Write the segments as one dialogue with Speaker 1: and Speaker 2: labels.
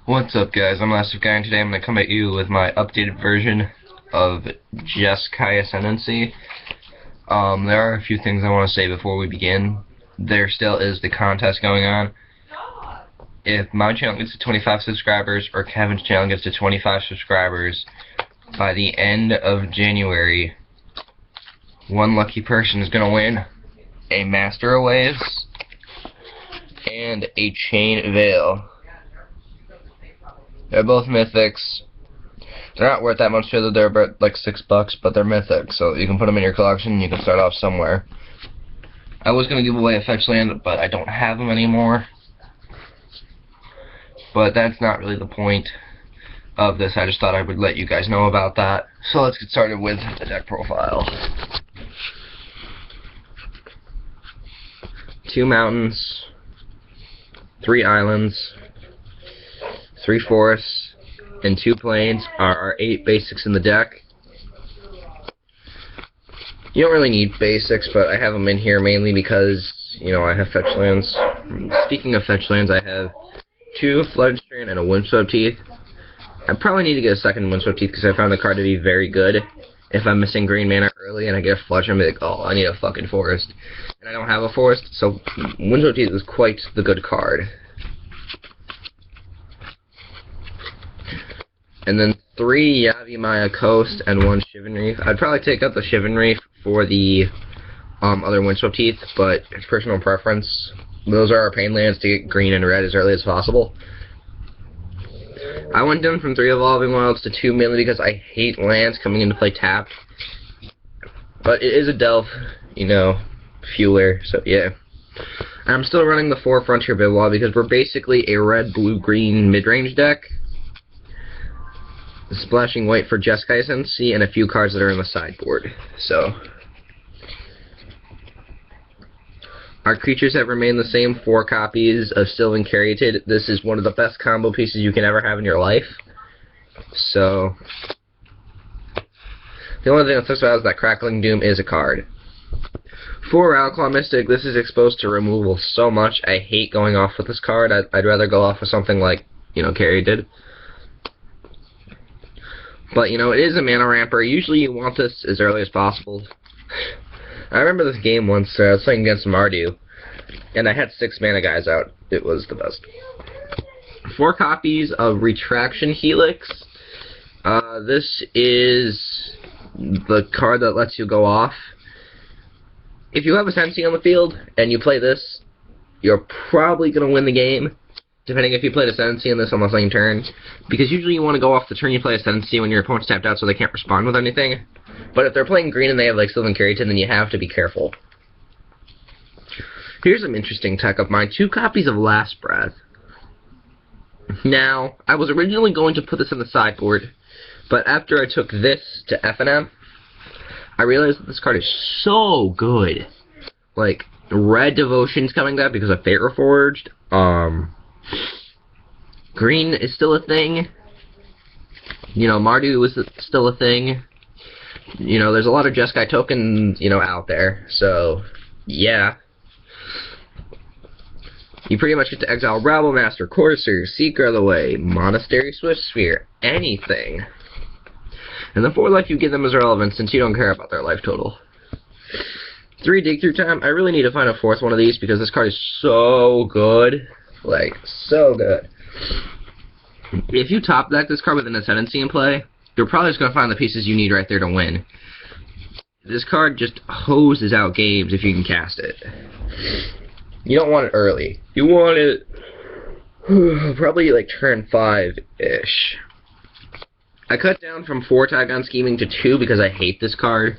Speaker 1: What's up, guys? I'm LastOfGaia, and today I'm going to come at you with my updated version of Jeskai Ascendancy. There are a few things I want to say before we begin. There still is the contest going on. If my channel gets to 25 subscribers, or Kevin's channel gets to 25 subscribers, by the end of January, one lucky person is going to win a Master of Waves and a Chain Veil. They're both mythics. They're not worth that much, so they're about like $6, but they're mythic, so you can put them in your collection and you can start off somewhere. I was going to give away a fetch land, but I don't have them anymore. But that's not really the point of this. I just thought I would let you guys know about that. So let's get started with the deck profile. 2 mountains, 3 islands, 3 forests, and 2 plains are our 8 basics in the deck. You don't really need basics, but I have them in here mainly because, you know, I have fetch lands. Speaking of fetch lands, I have 2 Flooded Strand and a Windswept Teeth. I probably need to get a second Windswept Teeth because I found the card to be very good. If I'm missing green mana early and I get a flush, I'm like, oh, I need a fucking forest. And I don't have a forest, so Windswept Teeth is quite the good card. And then 3 Yavimaya Coast and 1 Shivan Reef. I'd probably take out the Shivan Reef for the other Windswept Teeth, but it's personal preference. Those are our pain lands to get green and red as early as possible. I went down from 3 Evolving Wilds to 2 mainly because I hate lands coming into play tapped. But it is a Delve, you know, fueler, so yeah. I'm still running the 4 Frontier Bidwall because we're basically a red, blue, green mid-range deck. Splashing white for Jeskai Ascendancy and a few cards that are in the sideboard. So our creatures have remained the same, 4 copies of Sylvan Caryatid. This is one of the best combo pieces you can ever have in your life. So the only thing that sucks about it is that Crackling Doom is a card. 4 Rattleclaw Mystic, this is exposed to removal so much. I hate going off with this card. I'd rather go off with something like, you know, Caryatid. But, you know, it is a mana ramper. Usually you want this as early as possible. I remember this game once, I was playing against Mardu, and I had 6 mana guys out. It was the best. 4 copies of Retraction Helix. This is the card that lets you go off. If you have Ascendancy on the field, and you play this, you're probably going to win the game. Depending if you played Ascendancy in this on the same turn. Because usually you want to go off the turn you play Ascendancy when your opponent's tapped out so they can't respond with anything. But if they're playing green and they have like Sylvan Caryatid, then you have to be careful. Here's some interesting tech of mine. 2 copies of Last Breath. Now, I was originally going to put this in the sideboard, but after I took this to FNM, I realized that this card is so good. Like, Red Devotion's coming back because of Fate Reforged. Green is still a thing. You know, Mardu is still a thing. You know, there's a lot of Jeskai tokens, you know, out there. So, yeah. You pretty much get to exile Rabblemaster, Courser, Seeker of the Way, Monastery Swiftsphere, anything. And the 4 life you give them is irrelevant since you don't care about their life total. 3 Dig Through Time. I really need to find a 4th one of these because this card is so good. Like, so good. If you top deck this card with an Ascendancy in play, you're probably just going to find the pieces you need right there to win. This card just hoses out games if you can cast it. You don't want it early. You want it probably like turn 5-ish. I cut down from 4 Tygon Scheming to 2 because I hate this card.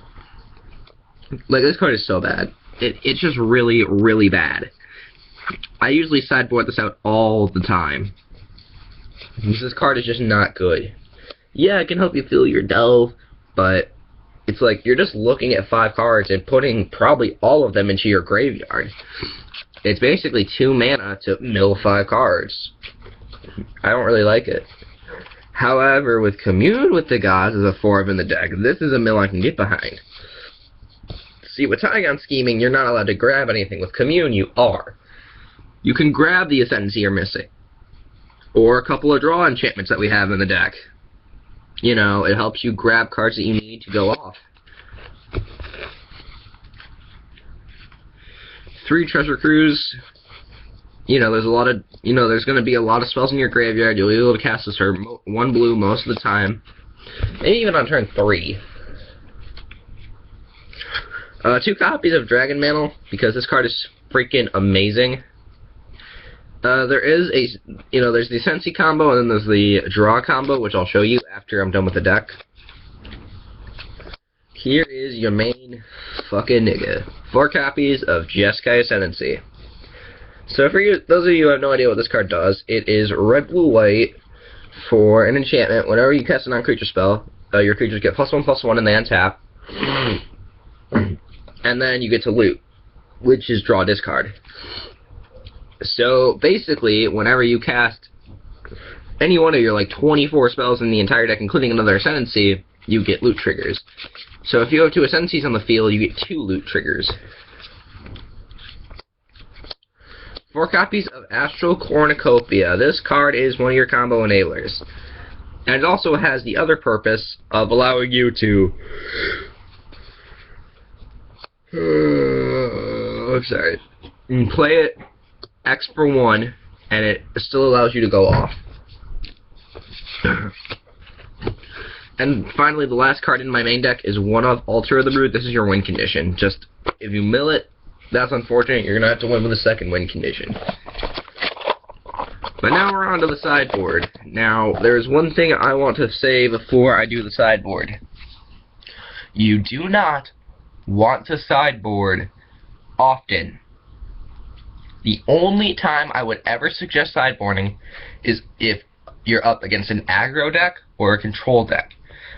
Speaker 1: Like, this card is so bad. It's just really, really bad. I usually sideboard this out all the time. This card is just not good. Yeah, it can help you fill your delve, but it's like you're just looking at 5 cards and putting probably all of them into your graveyard. It's basically 2 mana to mill 5 cards. I don't really like it. However, with Commune with the Gods as a 4 in the deck, this is a mill I can get behind. See, with Tygon Scheming, you're not allowed to grab anything. With Commune, you are. You can grab the Ascendancy you're missing. or a couple of draw enchantments that we have in the deck. You know, it helps you grab cards that you need to go off. 3 Treasure Cruise. You know, there's going to be a lot of spells in your graveyard. You'll be able to cast this for 1 blue most of the time. Maybe even on turn 3. 2 copies of Dragon Mantle, because this card is freaking amazing. There's the Ascendancy combo, and then there's the Draw combo, which I'll show you after I'm done with the deck. Here is your main fucking nigga. 4 copies of Jeskai Ascendancy. So for you, those of you who have no idea what this card does, it is red, blue, white for an enchantment. Whenever you cast a non-creature spell, your creatures get +1/+1 and they untap. And then you get to loot, which is draw discard. So basically, whenever you cast any one of your 24 spells in the entire deck, including another Ascendancy, you get loot triggers. So if you have 2 Ascendancies on the field, you get 2 loot triggers. 4 copies of Astral Cornucopia. This card is one of your combo enablers. And it also has the other purpose of allowing you to... play it X for 1, and it still allows you to go off. And finally, the last card in my main deck is one of Altar of the Brood. This is your win condition. Just, if you mill it, that's unfortunate. You're going to have to win with a second win condition. But now we're on to the sideboard. Now, there's one thing I want to say before I do the sideboard. You do not want to sideboard often. The only time I would ever suggest sideboarding is if you're up against an aggro deck or a control deck.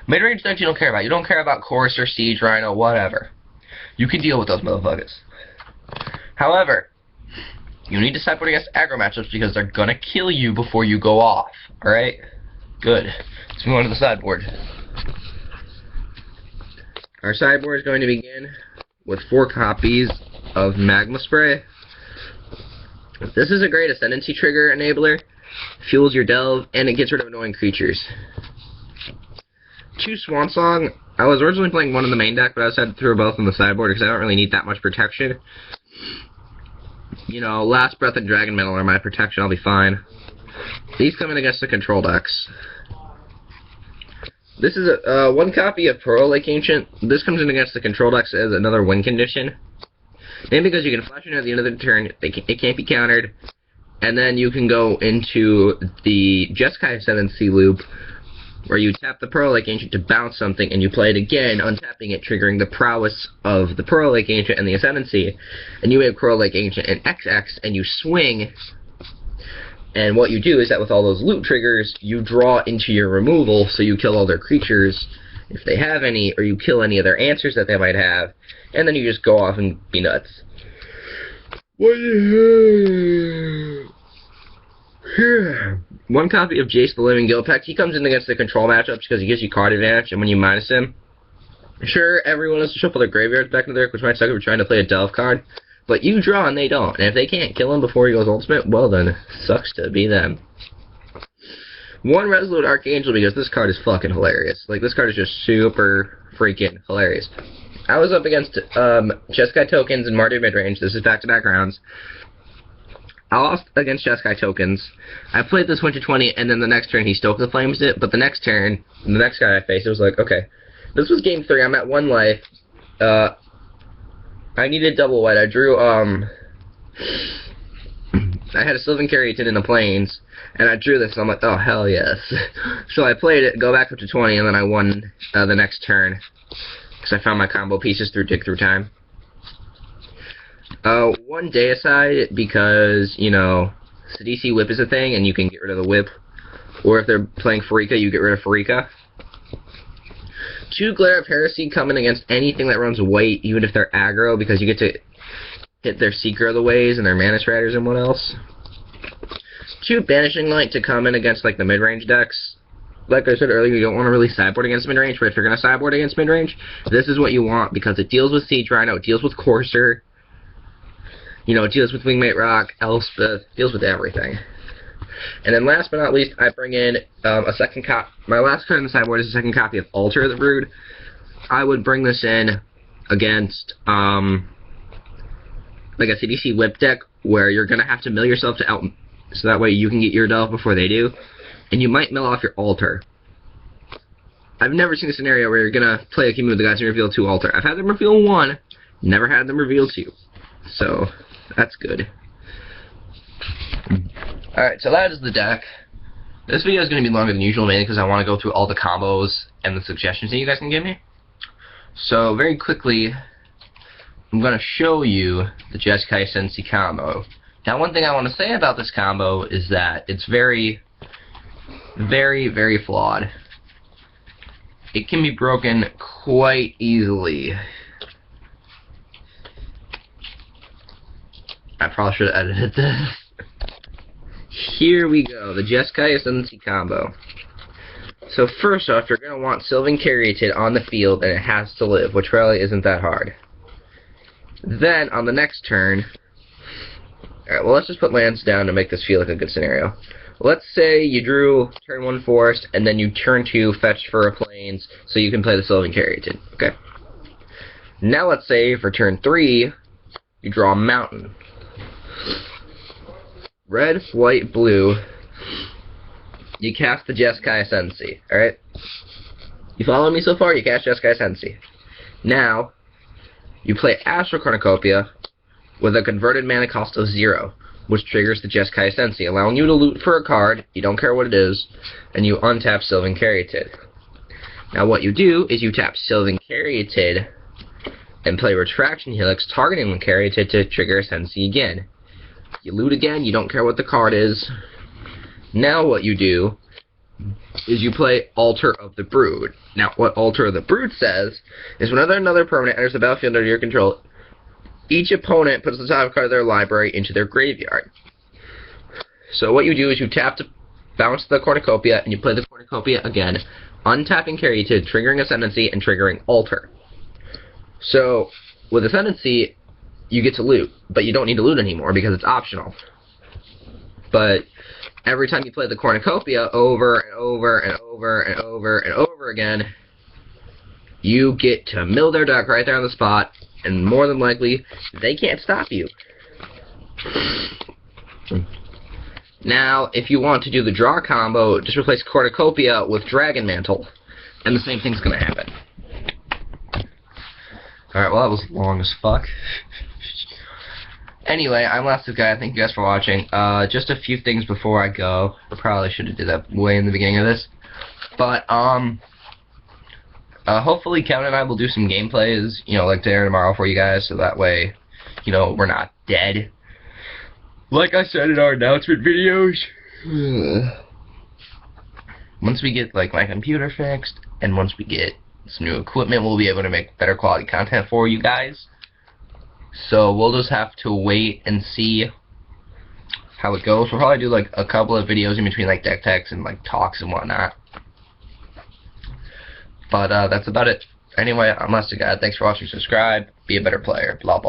Speaker 1: Mid-range decks you don't care about. You don't care about Courser, Siege, Rhino, whatever. You can deal with those motherfuckers. However, you need to sideboard against aggro matchups because they're gonna kill you before you go off. Alright? Good. Let's move on to the sideboard. Our sideboard is going to begin with 4 copies of Magma Spray. This is a great Ascendancy trigger enabler. Fuels your delve, and it gets rid of annoying creatures. 2 Swan Song. I was originally playing one in the main deck, but I decided to throw both on the sideboard because I don't really need that much protection. You know, Last Breath and Dragon Mantle are my protection. I'll be fine. These come in against the control decks. This is a 1 copy of Pearl Lake Ancient. This comes in against the control decks as another win condition. Mainly because you can flash it at the end of the turn, it can't be countered, and then you can go into the Jeskai Ascendancy loop, where you tap the Pearl Lake Ancient to bounce something, and you play it again, untapping it, triggering the prowess of the Pearl Lake Ancient and the Ascendancy, and you make Pearl Lake Ancient an XX, and you swing, and what you do is that with all those loot triggers, you draw into your removal, so you kill all their creatures, if they have any, or you kill any of their answers that they might have, and then you just go off and be nuts. One copy of Jace the Living Gilpack. He comes in against the control matchups because he gives you card advantage, and when you minus him, sure, everyone has to shuffle their graveyards back into there, which might suck if you're trying to play a delve card, but you draw and they don't, and if they can't kill him before he goes ultimate, well then, sucks to be them. 1 Resolute Archangel, because this card is fucking hilarious. Like, this card is just super freaking hilarious. I was up against Jeskai Tokens and Martyr Midrange. This is back-to-back rounds. I lost against Jeskai Tokens. I played this 1-20, and then the next turn he Stoke the Flames it, but the next turn, the next guy I faced, it was like, okay, this was game 3, I'm at 1 life. I needed double white. I drew, I had a Sylvan Caryatid in the Plains, and I drew this, and I'm like, oh, hell yes. So I played it, go back up to 20, and then I won the next turn, because I found my combo pieces through Dig Through Time. 1 Deicide, because, you know, Sidisi Whip is a thing, and you can get rid of the Whip. Or if they're playing Pharika, you get rid of Pharika. 2 Glare of Heresy coming against anything that runs white, even if they're aggro, because you get to hit their Seeker of the Ways and their Mana Striders and what else. 2 Banishing Light to come in against, like, the mid-range decks. Like I said earlier, you don't want to really sideboard against mid-range, but if you're going to sideboard against mid-range, this is what you want, because it deals with Siege Rhino, it deals with Courser, you know, it deals with Wingmate Rock, Elspeth, deals with everything. And then last but not least, I bring in a second copy. My last card in the sideboard is a second copy of Altar the Brood. I would bring this in against like a CBC whip deck where you're going to have to mill yourself to out, so that way you can get your delve before they do. And you might mill off your Altar. I've never seen a scenario where you're going to play a game with the guys and reveal 2 Altar. I've had them reveal 1, never had them reveal 2. So, that's good. Alright, so that is the deck. This video is going to be longer than usual, mainly because I want to go through all the combos and the suggestions that you guys can give me. So, very quickly, I'm going to show you the Jeskai Ascendancy combo. Now, one thing I want to say about this combo is that it's very, very flawed. It can be broken quite easily. I probably should have edited this. Here we go, the Jeskai Ascendancy combo. So first off, you're going to want Sylvan Caryatid on the field, and it has to live, which really isn't that hard. Then, on the next turn... Alright, well, let's just put lands down to make this feel like a good scenario. Let's say you drew turn 1 Forest, and then you turn 2 fetch for a Plains, so you can play the Sylvan Caryatid. Okay. Now let's say for turn 3, you draw a Mountain. Red, white, blue. You cast the Jeskai Ascendancy. Alright? You follow me so far? You cast Jeskai Ascendancy. Now, you play Astral Cornucopia with a converted mana cost of 0, which triggers the Jeskai Ascendancy, allowing you to loot for a card, you don't care what it is, and you untap Sylvan Caryatid. Now what you do is you tap Sylvan Caryatid and play Retraction Helix, targeting the Caryatid to trigger Ascendancy again. You loot again, you don't care what the card is. Now what you do is you play Altar of the Brood. Now what Altar of the Brood says is whenever another permanent enters the battlefield under your control, each opponent puts the top card of their library into their graveyard. So what you do is you tap to bounce the Cornucopia, and you play the Cornucopia again, untapping Caryatid, triggering Ascendancy, and triggering Altar. So, with Ascendancy, you get to loot, but you don't need to loot anymore because it's optional. But every time you play the Cornucopia over and over and over and over and over again, you get to mill their deck right there on the spot, and more than likely, they can't stop you. Now, if you want to do the draw combo, just replace Cornucopia with Dragon Mantle, and the same thing's going to happen. Alright, well that was long as fuck. Anyway, I'm LastOfGaia, thank you guys for watching. Just a few things before I go. I probably should have did that way in the beginning of this. But, hopefully Kevin and I will do some gameplays, you know, like today or tomorrow for you guys, so that way, you know, we're not dead. Like I said in our announcement videos, once we get, like, my computer fixed, and once we get some new equipment, we'll be able to make better quality content for you guys. So we'll just have to wait and see how it goes. We'll probably do, like, a couple of videos in between, like, deck techs and, like, talks and whatnot. But, that's about it. Anyway, I'm LastOfGaia. Thanks for watching. Subscribe. Be a better player. Blah, blah.